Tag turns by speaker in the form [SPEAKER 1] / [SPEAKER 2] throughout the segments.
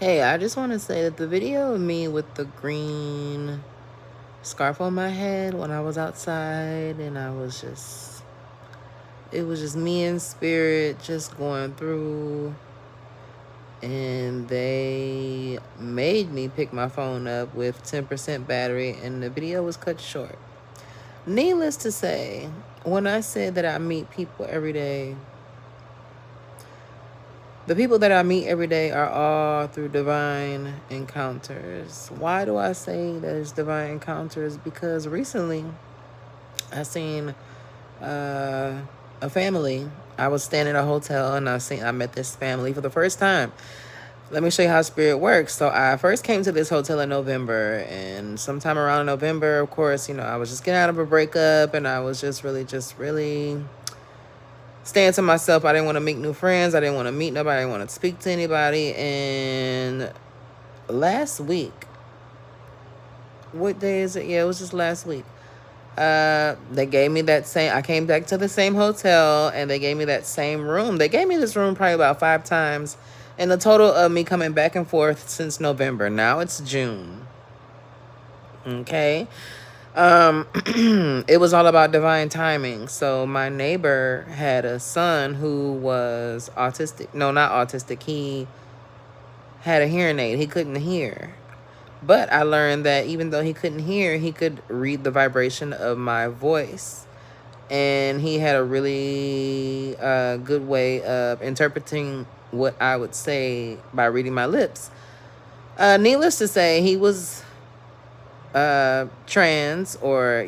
[SPEAKER 1] Hey, I just want to say that the video of me with the green scarf on my head when I was outside and it was just me and spirit just going through, and they made me pick my phone up with 10% battery and the video was cut short. Needless to say, when I said that I meet people every day, the people that I meet every day are all through divine encounters. Why do I say there's divine encounters? Because recently I seen a family. I was staying in a hotel and I met this family for the first time. Let me show you how spirit works. So I first came to this hotel in November, and sometime around November, of course, I was just getting out of a breakup and I was just really staying to myself. I didn't want to make new friends. I didn't want to meet nobody. I didn't want to speak to anybody. And last week, what day is it? Yeah, it was just last week. They gave me that same, I came back to the same hotel and they gave me that same room. They gave me this room probably about 5 times in the total of me coming back and forth since November. Now it's June. Okay. It was all about divine timing. So my neighbor had a son who was autistic. No, not autistic. He had a hearing aid. He couldn't hear. But I learned that even though he couldn't hear, he could read the vibration of my voice. And he had a really good way of interpreting what I would say by reading my lips. Needless to say, he was trans, or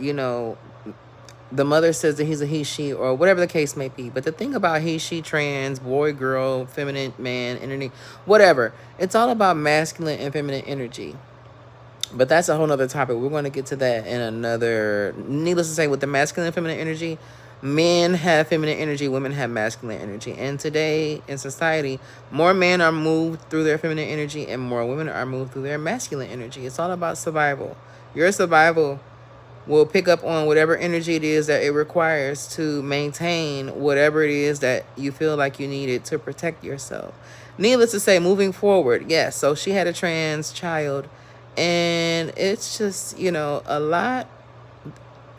[SPEAKER 1] the mother says that he's a he, she, or whatever the case may be. But the thing about he, she, trans, boy, girl, feminine, man, energy, whatever, it's all about masculine and feminine energy. But that's a whole nother topic. We're going to get to that in another. Needless to say, with the masculine and feminine energy, men have feminine energy, women have masculine energy. And today in society, more men are moved through their feminine energy and more women are moved through their masculine energy. It's all about survival. Your survival will pick up on whatever energy it is that it requires to maintain whatever it is that you feel like you needed to protect yourself. Needless to say, moving forward, yes, so she had a trans child, and it's just, a lot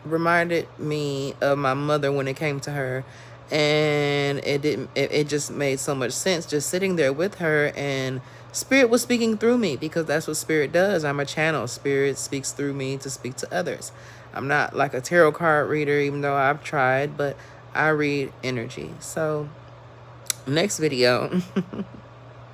[SPEAKER 1] reminded me of my mother when it came to her, and it just made so much sense just sitting there with her, and spirit was speaking through me, because that's what spirit does. I'm a channel. Spirit speaks through me to speak to others. I'm not like a tarot card reader, even though I've tried, but I read energy. So next video.